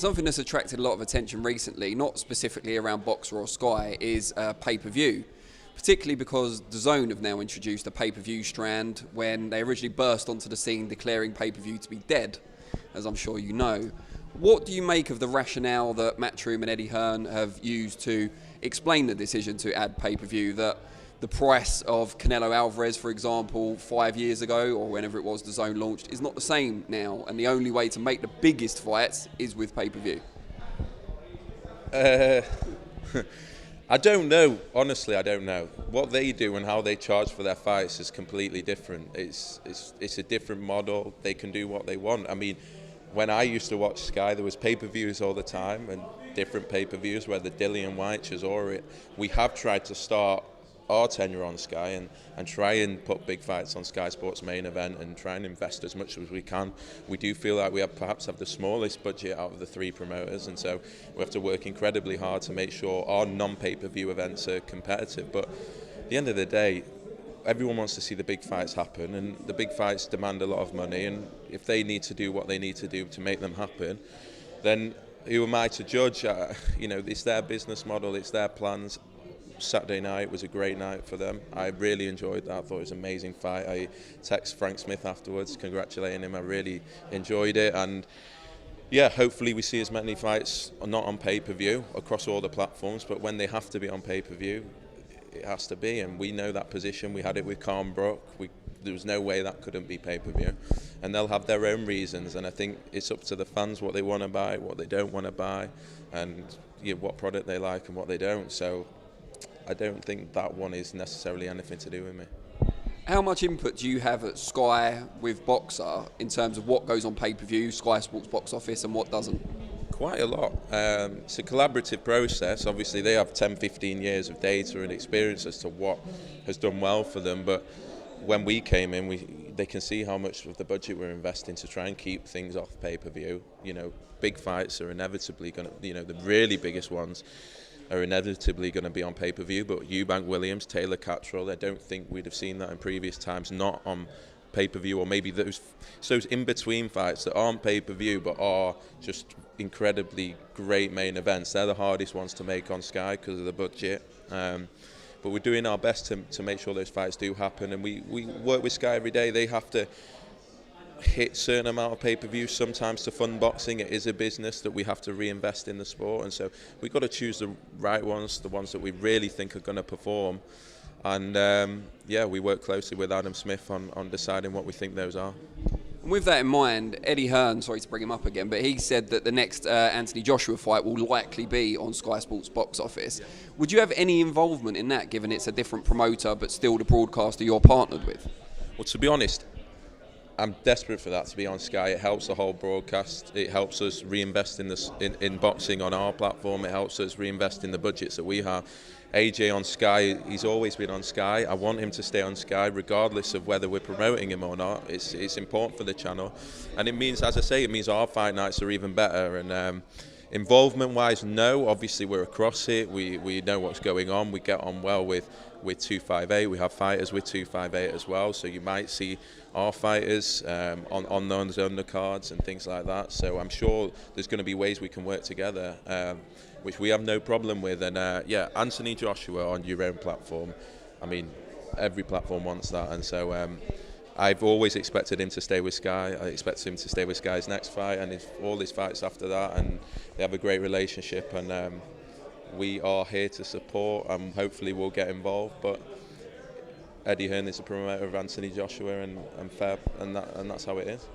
Something that's attracted a lot of attention recently, not specifically around Boxer or Sky, is pay-per-view. Particularly because DAZN have now introduced a pay-per-view strand when they originally burst onto the scene declaring pay-per-view to be dead, as I'm sure you know. What do you make of the rationale that Matchroom and Eddie Hearn have used to explain the decision to add pay-per-view, that the price of Canelo Alvarez, for example, 5 years ago, or whenever it was DAZN launched, is not the same now, and the only way to make the biggest fights is with pay-per-view? I don't know. Honestly, I don't know. What they do and how they charge for their fights is completely different. It's a different model. They can do what they want. I mean, when I used to watch Sky, there was pay-per-views all the time and different pay-per-views, whether Dillian White, Chisora. We have tried to start our tenure on Sky and try and put big fights on Sky Sports main event and try and invest as much as we can. We do feel like we perhaps have the smallest budget out of the three promoters, and so we have to work incredibly hard to make sure our non-pay-per-view events are competitive. But at the end of the day, everyone wants to see the big fights happen, and the big fights demand a lot of money, and if they need to do what they need to do to make them happen, then who am I to judge? It's their business model, it's their plans. Saturday night was a great night for them. I really enjoyed that. I thought it was an amazing fight. I texted Frank Smith afterwards congratulating him. I really enjoyed it, and yeah, hopefully we see as many fights not on pay-per-view across all the platforms, but when they have to be on pay-per-view, it has to be, and we know that position. We had it with Khan Brook. There was no way that couldn't be pay-per-view, and they'll have their own reasons, and I think it's up to the fans what they want to buy, what they don't want to buy, and what product they like and what they don't. So I don't think that one is necessarily anything to do with me. How much input do you have at Sky with Boxer in terms of what goes on pay-per-view, Sky Sports box office, and what doesn't? Quite a lot. It's a collaborative process. Obviously, they have 10, 15 years of data and experience as to what has done well for them. But when we came in, they can see how much of the budget we're investing to try and keep things off pay-per-view. Big fights are inevitably going to, the really biggest ones are inevitably going to be on pay-per-view, but Eubank Williams, Taylor Cattrall, I don't think we'd have seen that in previous times, not on pay-per-view, or maybe those in-between fights that aren't pay-per-view but are just incredibly great main events. They're the hardest ones to make on Sky because of the budget. But we're doing our best to make sure those fights do happen, and we work with Sky every day. They have to hit certain amount of pay-per-view sometimes to fund boxing. It is a business that we have to reinvest in the sport, and so we've got to choose the right ones, the ones that we really think are going to perform, and we work closely with Adam Smith on deciding what we think those are. And with that in mind, Eddie Hearn, sorry to bring him up again, but he said that the next Anthony Joshua fight will likely be on Sky Sports box office. Would you have any involvement in that, given it's a different promoter but still the broadcaster you're partnered with? Well, to be honest, I'm desperate for that to be on Sky. It helps the whole broadcast. It helps us reinvest in boxing on our platform. It helps us reinvest in the budgets that we have. AJ on Sky, he's always been on Sky. I want him to stay on Sky regardless of whether we're promoting him or not. It's important for the channel. And it means, as I say, it means our fight nights are even better. And involvement-wise, no. Obviously, we're across it. We know what's going on. We get on well with 258. We have fighters with 258 as well. So you might see our fighters on those undercards and things like that. So I'm sure there's going to be ways we can work together, which we have no problem with. And Anthony Joshua on your own platform. I mean, every platform wants that, and so I've always expected him to stay with Sky. I expect him to stay with Sky's next fight and all his fights after that, and they have a great relationship, and we are here to support, and hopefully we'll get involved. But Eddie Hearn is a promoter of Anthony Joshua, and that's how it is.